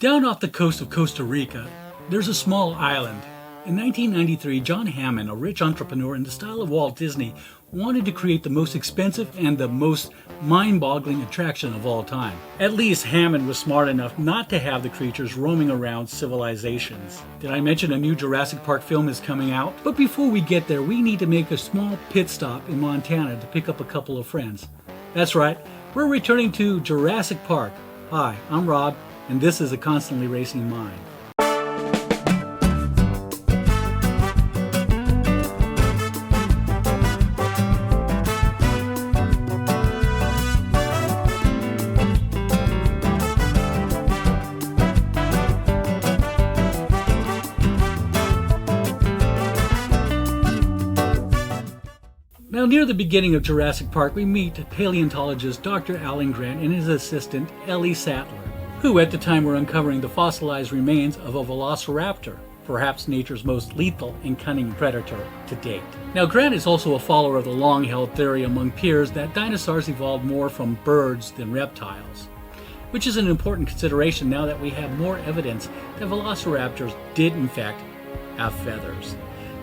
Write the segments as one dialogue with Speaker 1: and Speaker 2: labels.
Speaker 1: Down off the coast of Costa Rica, there's a small island. In 1993, John Hammond, a rich entrepreneur in the style of Walt Disney, wanted to create the most expensive and the most mind-boggling attraction of all time. At least Hammond was smart enough not to have the creatures roaming around civilizations. Did I mention a new Jurassic Park film is coming out? But before we get there, we need to make a small pit stop in Montana to pick up a couple of friends. That's right, we're returning to Jurassic Park. Hi, I'm Rob, and this is A Constantly Racing Mind. Now, near the beginning of Jurassic Park, we meet paleontologist Dr. Alan Grant and his assistant Ellie Sattler, who at the time were uncovering the fossilized remains of a Velociraptor, perhaps nature's most lethal and cunning predator to date. Now, Grant is also a follower of the long-held theory among peers that dinosaurs evolved more from birds than reptiles, which is an important consideration now that we have more evidence that Velociraptors did in fact have feathers.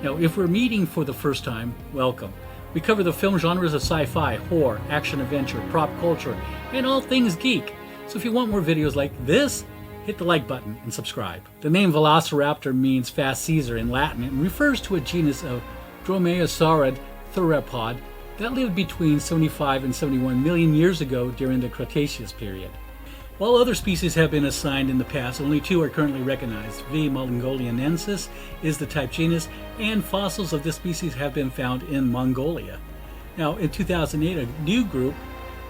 Speaker 1: Now, if we're meeting for the first time, welcome. We cover the film genres of sci-fi, horror, action-adventure, prop culture, and all things geek. So if you want more videos like this, hit the like button and subscribe. The name Velociraptor means fast Caesar in Latin and refers to a genus of dromaeosaurid theropod that lived between 75 and 71 million years ago during the Cretaceous period. While other species have been assigned in the past, only two are currently recognized. V. mongolianensis is the type genus, and fossils of this species have been found in Mongolia. Now, in 2008,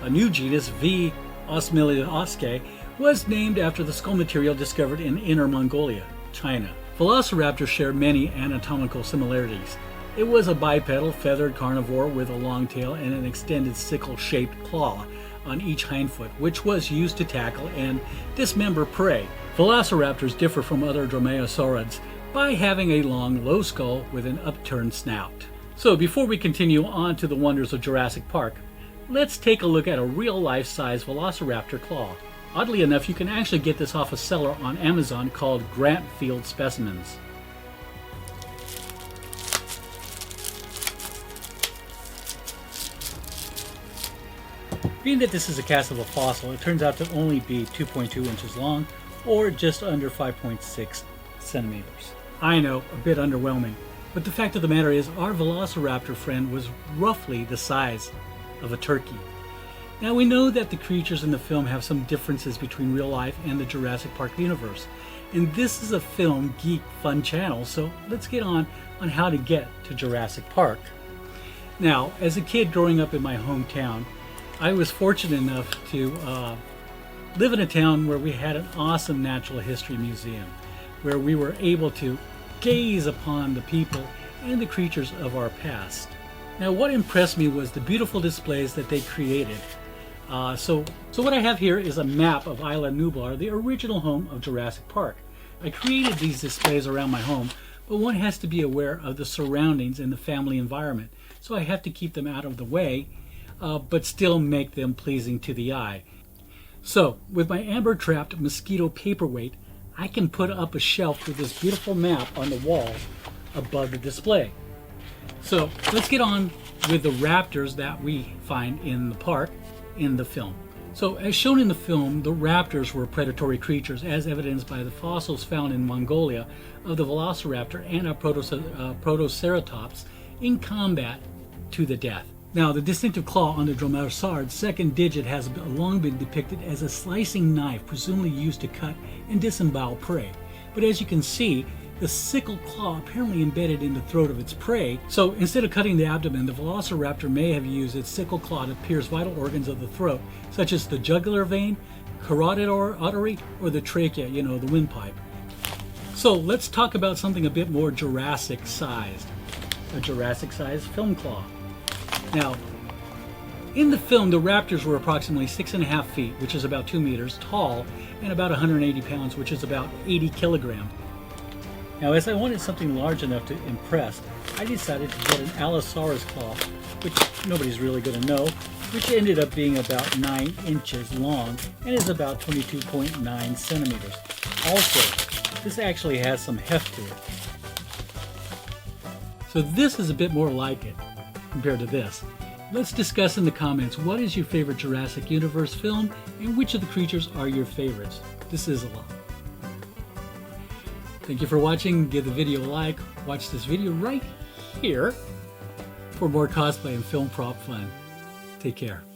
Speaker 1: a new genus, V. osmilioscae, was named after the skull material discovered in Inner Mongolia, China. Velociraptors share many anatomical similarities. It was a bipedal, feathered carnivore with a long tail and an extended sickle-shaped claw on each hindfoot, which was used to tackle and dismember prey. Velociraptors differ from other dromaeosaurids by having a long, low skull with an upturned snout. So before we continue on to the wonders of Jurassic Park, let's take a look at a real life-size Velociraptor claw. Oddly enough, you can actually get this off a seller on Amazon called Grant Field Specimens. Being that this is a cast of a fossil, it turns out to only be 2.2 inches long, or just under 5.6 centimeters. I know, a bit underwhelming, but the fact of the matter is our Velociraptor friend was roughly the size of a turkey. Now, we know that the creatures in the film have some differences between real life and the Jurassic Park universe, and this is a film geek fun channel, so let's get on how to get to Jurassic Park. Now, as a kid growing up in my hometown, I was fortunate enough to live in a town where we had an awesome natural history museum, where we were able to gaze upon the people and the creatures of our past. Now, what impressed me was the beautiful displays that they created. So what I have here is a map of Isla Nublar, the original home of Jurassic Park. I created these displays around my home, but one has to be aware of the surroundings and the family environment, so I have to keep them out of the way, but still make them pleasing to the eye. So, with my amber-trapped mosquito paperweight, I can put up a shelf with this beautiful map on the wall above the display. So, let's get on with the raptors that we find in the park in the film. So, as shown in the film, the raptors were predatory creatures, as evidenced by the fossils found in Mongolia of the Velociraptor and a Protoceratops in combat to the death. Now, the distinctive claw on the dromaeosaurid's second digit has long been depicted as a slicing knife, presumably used to cut and disembowel prey. But as you can see, the sickle claw apparently embedded in the throat of its prey. So instead of cutting the abdomen, the Velociraptor may have used its sickle claw to pierce vital organs of the throat, such as the jugular vein, carotid artery, or the trachea, the windpipe. So let's talk about something a bit more Jurassic-sized. A Jurassic-sized film claw. Now, in the film, the raptors were approximately 6.5 feet, which is about 2 meters, tall, and about 180 pounds, which is about 80 kilograms. Now, as I wanted something large enough to impress, I decided to get an Allosaurus claw, which nobody's really going to know, which ended up being about 9 inches long and is about 22.9 centimeters. Also, this actually has some heft to it. So this is a bit more like it compared to this. Let's discuss in the comments what is your favorite Jurassic Universe film and which of the creatures are your favorites. This is a lot. Thank you for watching. Give the video a like. Watch this video right here for more cosplay and film prop fun. Take care.